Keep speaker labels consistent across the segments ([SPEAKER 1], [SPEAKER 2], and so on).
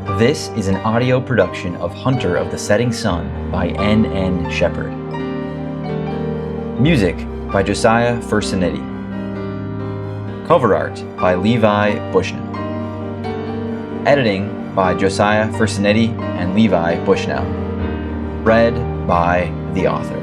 [SPEAKER 1] This is an audio production of Hunter of the Setting Sun by N.N. Shepherd. Music by Josiah Fursanetti. Cover art by Levi Bushnell. Editing by Josiah Fursanetti and Levi Bushnell. Read by the author.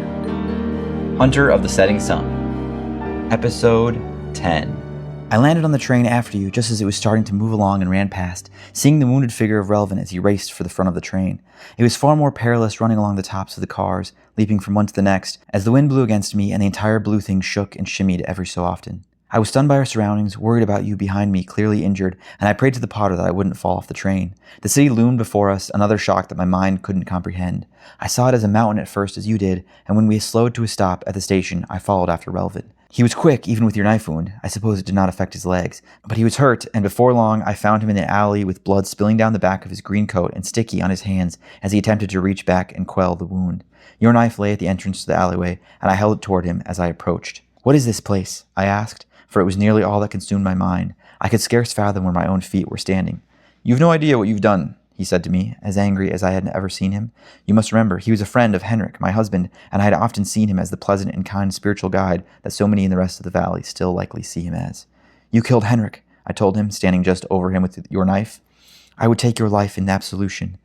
[SPEAKER 1] Hunter of the Setting Sun. Episode 10. I landed on the train after you just as it was starting to move along and ran past, seeing the wounded figure of Relvin as he raced for the front of the train. It was far more perilous running along the tops of the cars, leaping from one to the next, as the wind blew against me and the entire blue thing shook and shimmied every so often. I was stunned by our surroundings, worried about you behind me, clearly injured, and I prayed to the Potter that I wouldn't fall off the train. The city loomed before us, another shock that my mind couldn't comprehend. I saw it as a mountain at first, as you did, and when we slowed to a stop at the station, I followed after Relvin. He was quick, even with your knife wound. I suppose it did not affect his legs. But he was hurt, and before long I found him in the alley with blood spilling down the back of his green coat and sticky on his hands as he attempted to reach back and quell the wound. Your knife lay at the entrance to the alleyway, and I held it toward him as I approached. "What is this place?" I asked, for it was nearly all that consumed my mind. I could scarce fathom where my own feet were standing. "You've no idea what you've done," he said to me, as angry as I had ever seen him. "You must remember, he was a friend of Henrik, my husband, and I had often seen him as the pleasant and kind spiritual guide that so many in the rest of the valley still likely see him as." "You killed Henrik," I told him, standing just over him with your knife. "I would take your life in absolution."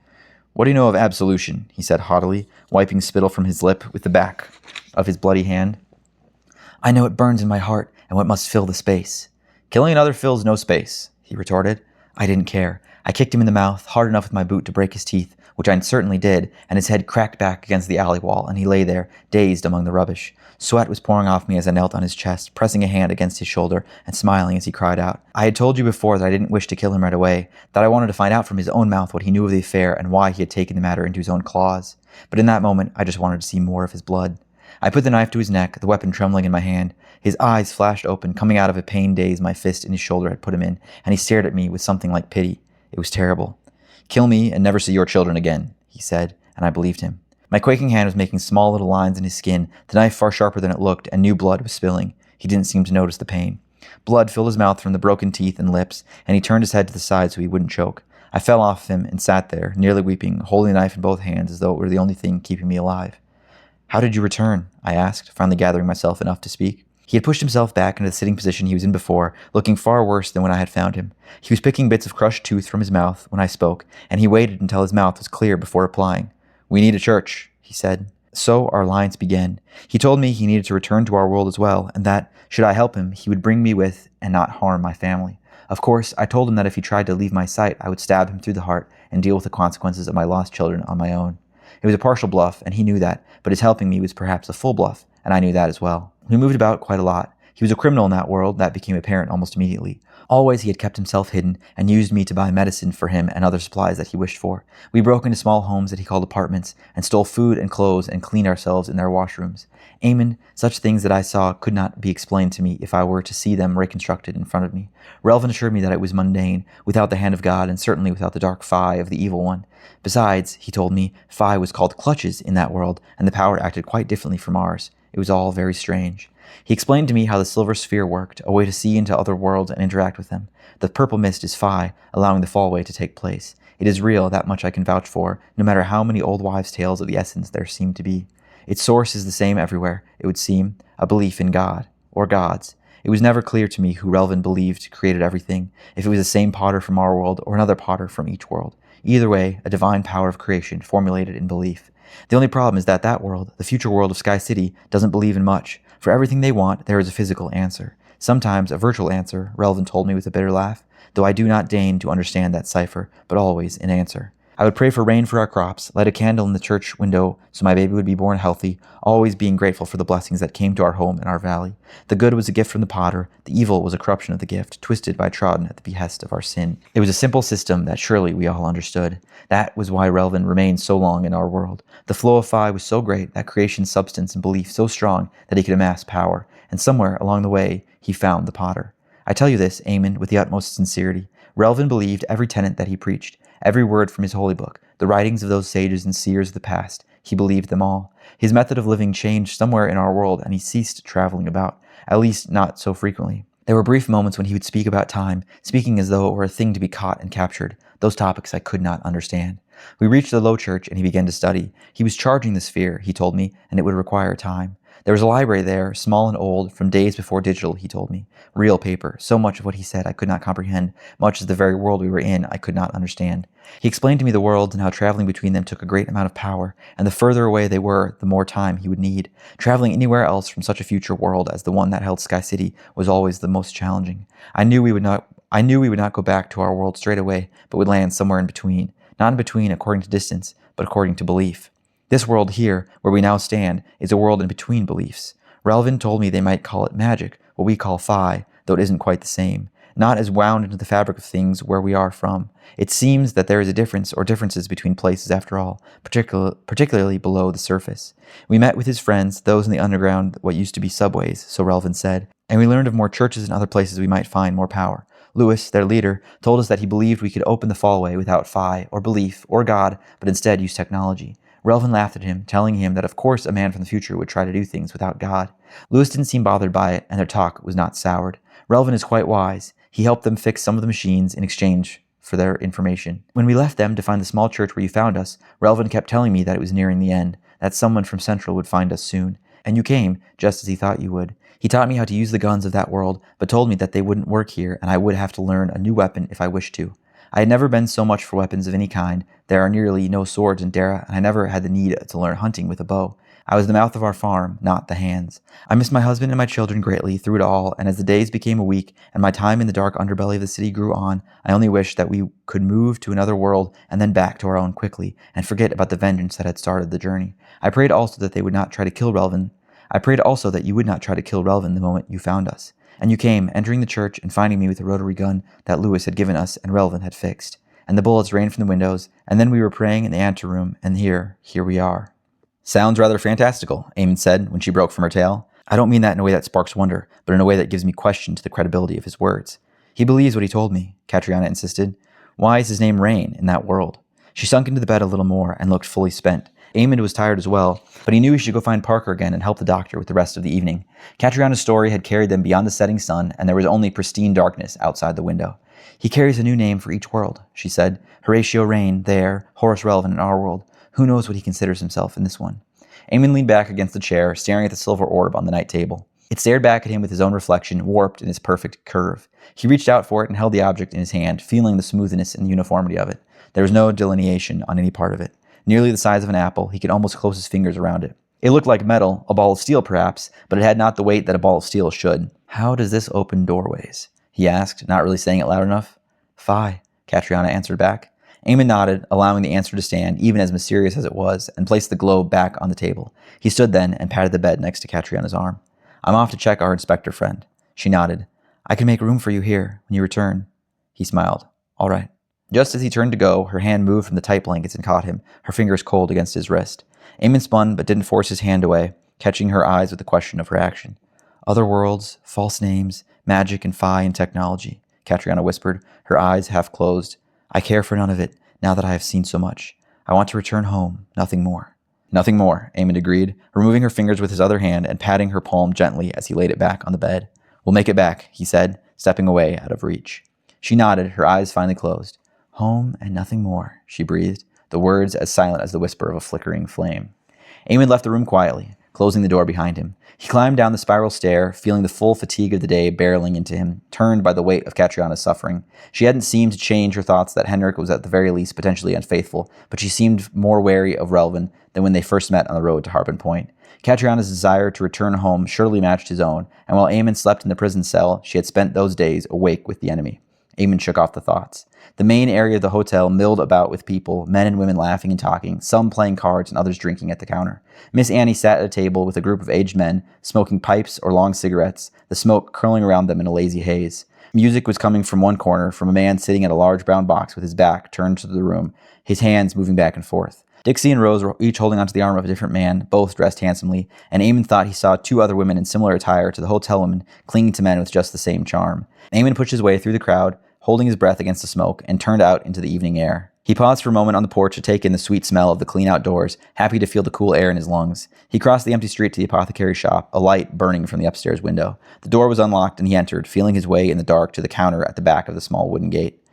[SPEAKER 1] "What do you know of absolution?" he said haughtily, wiping spittle from his lip with the back of his bloody hand. "I know it burns in my heart, and what must fill the space." "Killing another fills no space," he retorted. I didn't care. I kicked him in the mouth, hard enough with my boot to break his teeth, which I certainly did, and his head cracked back against the alley wall, and he lay there, dazed among the rubbish. Sweat was pouring off me as I knelt on his chest, pressing a hand against his shoulder and smiling as he cried out. I had told you before that I didn't wish to kill him right away, that I wanted to find out from his own mouth what he knew of the affair and why he had taken the matter into his own claws. But in that moment, I just wanted to see more of his blood. I put the knife to his neck, the weapon trembling in my hand. His eyes flashed open, coming out of a pain daze my fist in his shoulder had put him in, and he stared at me with something like pity. It was terrible. "Kill me and never see your children again," he said, and I believed him. My quaking hand was making small little lines in his skin, the knife far sharper than it looked, and new blood was spilling. He didn't seem to notice the pain. Blood filled his mouth from the broken teeth and lips, and he turned his head to the side so he wouldn't choke. I fell off him and sat there, nearly weeping, holding the knife in both hands as though it were the only thing keeping me alive. "How did you return?" I asked, finally gathering myself enough to speak. He had pushed himself back into the sitting position he was in before, looking far worse than when I had found him. He was picking bits of crushed tooth from his mouth when I spoke, and he waited until his mouth was clear before replying. "We need a church," he said. So our alliance began. He told me he needed to return to our world as well, and that, should I help him, he would bring me with and not harm my family. Of course, I told him that if he tried to leave my sight, I would stab him through the heart and deal with the consequences of my lost children on my own. It was a partial bluff, and he knew that, but his helping me was perhaps a full bluff, and I knew that as well. We moved about quite a lot. He was a criminal in that world, that became apparent almost immediately. Always he had kept himself hidden and used me to buy medicine for him and other supplies that he wished for. We broke into small homes that he called apartments and stole food and clothes and cleaned ourselves in their washrooms. Emmond, such things that I saw could not be explained to me if I were to see them reconstructed in front of me. Relvin assured me that it was mundane, without the hand of God and certainly without the dark Phi of the evil one. Besides, he told me, Phi was called clutches in that world and the power acted quite differently from ours. It was all very strange. He explained to me how the silver sphere worked, a way to see into other worlds and interact with them. The purple mist is Phi, allowing the fallway to take place. It is real, that much I can vouch for, no matter how many old wives' tales of the essence there seem to be. Its source is the same everywhere, it would seem, a belief in God, or gods. It was never clear to me who Relvin believed created everything, if it was the same potter from our world or another potter from each world. Either way, a divine power of creation formulated in belief. The only problem is that that world, the future world of Sky City, doesn't believe in much. For everything they want, there is a physical answer. Sometimes a virtual answer, Relvin told me with a bitter laugh, though I do not deign to understand that cipher, but always an answer. I would pray for rain for our crops, light a candle in the church window so my baby would be born healthy, always being grateful for the blessings that came to our home and our valley. The good was a gift from the potter, the evil was a corruption of the gift, twisted by trodden at the behest of our sin. It was a simple system that surely we all understood. That was why Relvin remained so long in our world. The flow of Phi was so great, that creation's substance and belief so strong that he could amass power, and somewhere along the way he found the potter. I tell you this, Emmond, with the utmost sincerity. Relvin believed every tenet that he preached, every word from his holy book, the writings of those sages and seers of the past. He believed them all. His method of living changed somewhere in our world, and he ceased traveling about, at least not so frequently. There were brief moments when he would speak about time, speaking as though it were a thing to be caught and captured. Those topics I could not understand. We reached the low church and he began to study. He was charging the sphere, he told me, and it would require time. There was a library there, small and old, from days before digital, he told me. Real paper. So much of what he said I could not comprehend, much as the very world we were in I could not understand. He explained to me the worlds and how traveling between them took a great amount of power, and the further away they were, the more time he would need. Traveling anywhere else from such a future world as the one that held Sky City was always the most challenging. I knew we would not go back to our world straight away, but would land somewhere in between. Not in between according to distance, but according to belief. This world here, where we now stand, is a world in between beliefs. Relvin told me they might call it magic, what we call phi, though it isn't quite the same. Not as wound into the fabric of things where we are from. It seems that there is a difference or differences between places after all, particularly below the surface. We met with his friends, those in the underground, what used to be subways, so Relvin said, and we learned of more churches and other places we might find more power. Lewis, their leader, told us that he believed we could open the fallway without phi, or belief, or God, but instead use technology. Relvin laughed at him, telling him that of course a man from the future would try to do things without God. Lewis didn't seem bothered by it, and their talk was not soured. Relvin is quite wise. He helped them fix some of the machines in exchange for their information. When we left them to find the small church where you found us, Relvin kept telling me that it was nearing the end, that someone from Central would find us soon. And you came, just as he thought you would. He taught me how to use the guns of that world, but told me that they wouldn't work here, and I would have to learn a new weapon if I wished to. I had never been so much for weapons of any kind. There are nearly no swords in Dara, and I never had the need to learn hunting with a bow. I was the mouth of our farm, not the hands. I missed my husband and my children greatly through it all, and as the days became a week, and my time in the dark underbelly of the city grew on, I only wished that we could move to another world and then back to our own quickly, and forget about the vengeance that had started the journey. I prayed also that they would not try to kill Relvin. I prayed also that you would not try to kill Relvin the moment you found us. And you came, entering the church and finding me with a rotary gun that Lewis had given us and Relvin had fixed. And the bullets rained from the windows, and then we were praying in the anteroom, and here we are. Sounds rather fantastical, Emmond said when she broke from her tale. I don't mean that in a way that sparks wonder, but in a way that gives me question to the credibility of his words. He believes what he told me, Catriona insisted. Why is his name Rain in that world? She sunk into the bed a little more and looked fully spent. Emmond was tired as well, but he knew he should go find Parker again and help the doctor with the rest of the evening. Catriona's story had carried them beyond the setting sun, and there was only pristine darkness outside the window. He carries a new name for each world, she said. Horatio Rain there, Horace Relvin in our world. Who knows what he considers himself in this one? Emmond leaned back against the chair, staring at the silver orb on the night table. It stared back at him with his own reflection, warped in its perfect curve. He reached out for it and held the object in his hand, feeling the smoothness and uniformity of it. There was no delineation on any part of it. Nearly the size of an apple, he could almost close his fingers around it. It looked like metal, a ball of steel perhaps, but it had not the weight that a ball of steel should. How does this open doorways? He asked, not really saying it loud enough. Phi, Catriona answered back. Emmond nodded, allowing the answer to stand, even as mysterious as it was, and placed the globe back on the table. He stood then and patted the bed next to Catriona's arm. I'm off to check our inspector friend. She nodded. I can make room for you here when you return. He smiled. All right. Just as he turned to go, her hand moved from the tight blankets and caught him, her fingers cold against his wrist. Emmond spun, but didn't force his hand away, catching her eyes with the question of her action. Other worlds, false names, magic and phi and technology, Catriona whispered, her eyes half closed. I care for none of it, now that I have seen so much. I want to return home, nothing more. Nothing more, Emmond agreed, removing her fingers with his other hand and patting her palm gently as he laid it back on the bed. We'll make it back, he said, stepping away out of reach. She nodded, her eyes finally closed. Home and nothing more, she breathed, the words as silent as the whisper of a flickering flame. Emmond left the room quietly, closing the door behind him. He climbed down the spiral stair, feeling the full fatigue of the day barreling into him, turned by the weight of Catriona's suffering. She hadn't seemed to change her thoughts that Henrik was at the very least potentially unfaithful, but she seemed more wary of Relvin than when they first met on the road to Harbin Point. Catriona's desire to return home surely matched his own, and while Emmond slept in the prison cell, she had spent those days awake with the enemy. Emmond shook off the thoughts. The main area of the hotel milled about with people, men and women laughing and talking, some playing cards and others drinking at the counter. Miss Annie sat at a table with a group of aged men, smoking pipes or long cigarettes, the smoke curling around them in a lazy haze. Music was coming from one corner, from a man sitting at a large brown box with his back turned to the room, his hands moving back and forth. Dixie and Rose were each holding onto the arm of a different man, both dressed handsomely, and Emmond thought he saw two other women in similar attire to the hotel women clinging to men with just the same charm. Emmond pushed his way through the crowd, holding his breath against the smoke, and turned out into the evening air. He paused for a moment on the porch to take in the sweet smell of the clean outdoors, happy to feel the cool air in his lungs. He crossed the empty street to the apothecary shop, a light burning from the upstairs window. The door was unlocked and he entered, feeling his way in the dark to the counter at the back of the small wooden gate.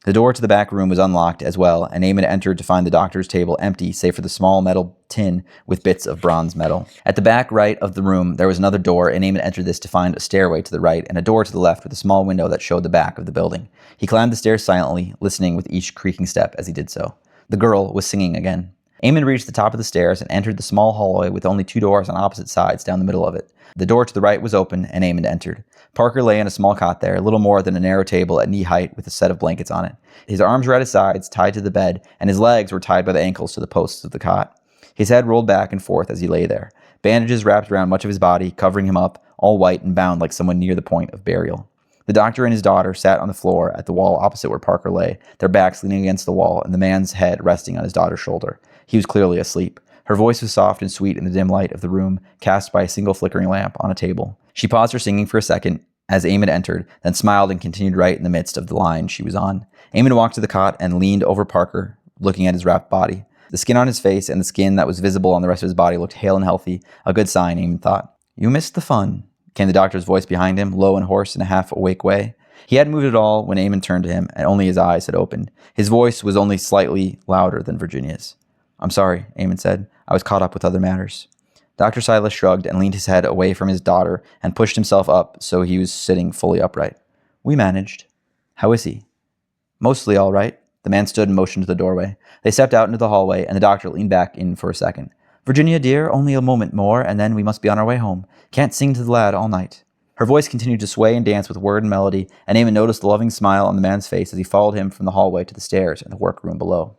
[SPEAKER 1] The door to the back room was unlocked as well, and Emmond entered to find the doctor's table empty save for the small metal tin with bits of bronze metal. At the back right of the room, there was another door, and Emmond entered this to find a stairway to the right and a door to the left with a small window that showed the back of the building. He climbed the stairs silently, listening with each creaking step as he did so. The girl was singing again. Emmond reached the top of the stairs and entered the small hallway with only 2 doors on opposite sides down the middle of it. The door to the right was open, and Emmond entered. Parker lay in a small cot there, little more than a narrow table at knee height with a set of blankets on it. His arms were at his sides, tied to the bed, and his legs were tied by the ankles to the posts of the cot. His head rolled back and forth as he lay there. Bandages wrapped around much of his body, covering him up, all white and bound like someone near the point of burial. The doctor and his daughter sat on the floor at the wall opposite where Parker lay, their backs leaning against the wall and the man's head resting on his daughter's shoulder. He was clearly asleep. Her voice was soft and sweet in the dim light of the room, cast by a single flickering lamp on a table. She paused her singing for a second as Emmond entered, then smiled and continued right in the midst of the line she was on. Emmond walked to the cot and leaned over Parker, looking at his wrapped body. The skin on his face and the skin that was visible on the rest of his body looked hale and healthy, a good sign, Emmond thought. "You missed the fun," came the doctor's voice behind him, low and hoarse in a half-awake way. He hadn't moved at all when Emmond turned to him, and only his eyes had opened. His voice was only slightly louder than Virginia's. "I'm sorry," Emmond said. "I was caught up with other matters." Dr. Silas shrugged and leaned his head away from his daughter and pushed himself up so he was sitting fully upright. "We managed." "How is he?" "Mostly all right." The man stood and motioned to the doorway. They stepped out into the hallway, and the doctor leaned back in for a second. "Virginia, dear, only a moment more, and then we must be on our way home. Can't sing to the lad all night." Her voice continued to sway and dance with word and melody, and Emmond noticed the loving smile on the man's face as he followed him from the hallway to the stairs and the workroom below.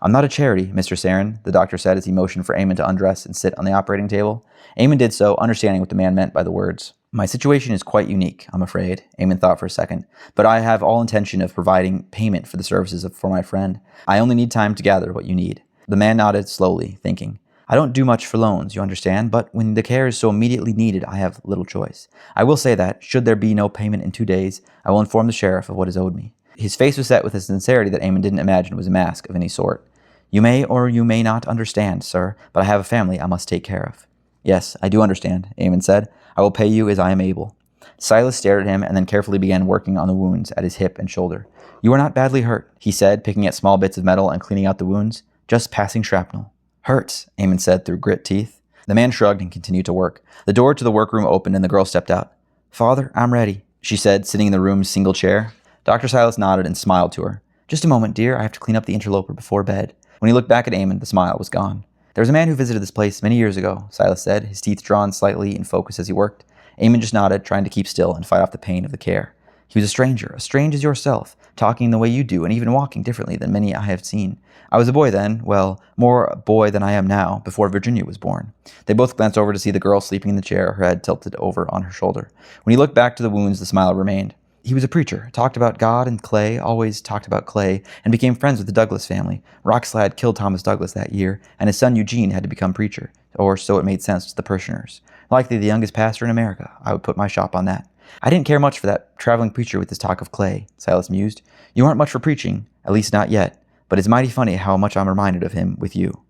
[SPEAKER 1] "I'm not a charity, Mr. Sarren," the doctor said as he motioned for Emmond to undress and sit on the operating table. Emmond did so, understanding what the man meant by the words. "My situation is quite unique, I'm afraid," Emmond thought for a second, "but I have all intention of providing payment for the services for my friend. I only need time to gather what you need." The man nodded slowly, thinking. "I don't do much for loans, you understand, but when the care is so immediately needed, I have little choice. I will say that, should there be no payment in 2 days, I will inform the sheriff of what is owed me." His face was set with a sincerity that Emmond didn't imagine was a mask of any sort. "You may or you may not understand, sir, but I have a family I must take care of." "Yes, I do understand," Emmond said. "I will pay you as I am able." Silas stared at him and then carefully began working on the wounds at his hip and shoulder. "You are not badly hurt," he said, picking at small bits of metal and cleaning out the wounds. "Just passing shrapnel." "Hurts," Emmond said through grit teeth. The man shrugged and continued to work. The door to the workroom opened and the girl stepped out. "Father, I'm ready," she said, sitting in the room's single chair. Dr. Silas nodded and smiled to her. "Just a moment, dear. I have to clean up the interloper before bed." When he looked back at Emmond, the smile was gone. "There was a man who visited this place many years ago," Silas said, his teeth drawn slightly in focus as he worked. Emmond just nodded, trying to keep still and fight off the pain of the care. "He was a stranger, as strange as yourself, talking the way you do and even walking differently than many I have seen. I was a boy then, well, more a boy than I am now, before Virginia was born." They both glanced over to see the girl sleeping in the chair, her head tilted over on her shoulder. When he looked back to the wounds, the smile remained. "He was a preacher, talked about God and clay, always talked about clay, and became friends with the Douglas family. Rockslide killed Thomas Douglas that year, and his son Eugene had to become preacher, or so it made sense to the parishioners. Likely the youngest pastor in America. I would put my shop on that." "I didn't care much for that traveling preacher with his talk of clay," Silas mused. "You aren't much for preaching, at least not yet, but it's mighty funny how much I'm reminded of him with you."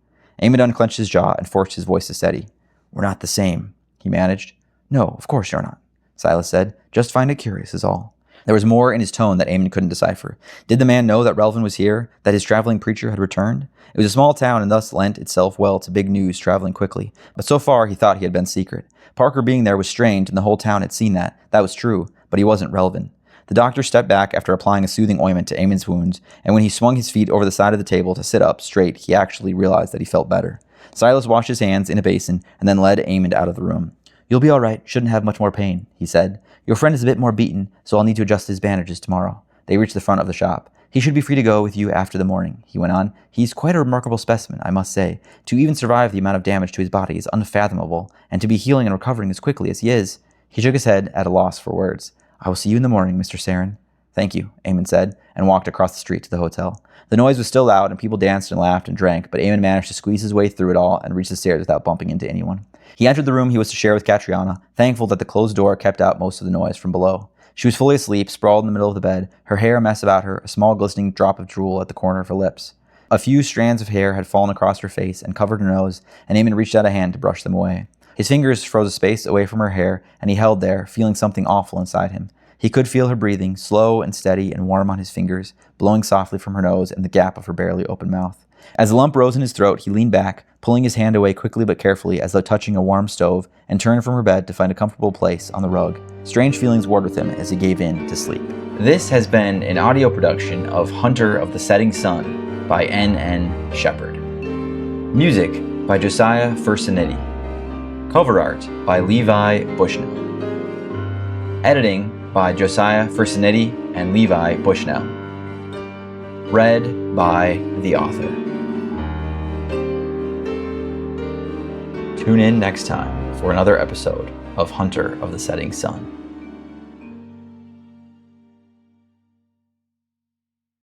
[SPEAKER 1] Emmond unclenched his jaw and forced his voice to steady. "We're not the same," he managed. "No, of course you're not," Silas said. "Just find it curious is all." There was more in his tone that Emmond couldn't decipher. Did the man know that Relvin was here, that his traveling preacher had returned? It was a small town and thus lent itself well to big news traveling quickly, but so far he thought he had been secret. Parker being there was strange, and the whole town had seen that. That was true, but he wasn't Relvin. The doctor stepped back after applying a soothing ointment to Emmond's wounds, and when he swung his feet over the side of the table to sit up straight, he actually realized that he felt better. Silas washed his hands in a basin and then led Emmond out of the room. "You'll be all right, shouldn't have much more pain," he said. "Your friend is a bit more beaten, so I'll need to adjust his bandages tomorrow." They reached the front of the shop. "He should be free to go with you after the morning," he went on. "He's quite a remarkable specimen, I must say. To even survive the amount of damage to his body is unfathomable, and to be healing and recovering as quickly as he is." He shook his head at a loss for words. "I will see you in the morning, Mr. Sarren." "Thank you," Emmond said, and walked across the street to the hotel. The noise was still loud, and people danced and laughed and drank, but Emmond managed to squeeze his way through it all and reach the stairs without bumping into anyone. He entered the room he was to share with Catriona, thankful that the closed door kept out most of the noise from below. She was fully asleep, sprawled in the middle of the bed, her hair a mess about her, a small glistening drop of drool at the corner of her lips. A few strands of hair had fallen across her face and covered her nose, and Emmond reached out a hand to brush them away. His fingers froze a space away from her hair, and he held there, feeling something awful inside him. He could feel her breathing, slow and steady and warm on his fingers, blowing softly from her nose and the gap of her barely open mouth. As the lump rose in his throat, he leaned back, pulling his hand away quickly but carefully as though touching a warm stove, and turned from her bed to find a comfortable place on the rug. Strange feelings warred with him as he gave in to sleep. This has been an audio production of Hunter of the Setting Sun by N.N. Shepherd. Music by Josiah Fursanetti. Cover art by Levi Bushnell. Editing by Josiah Fursanetti and Levi Bushnell. Read by the author. Tune in next time for another episode of Hunter of the Setting Sun.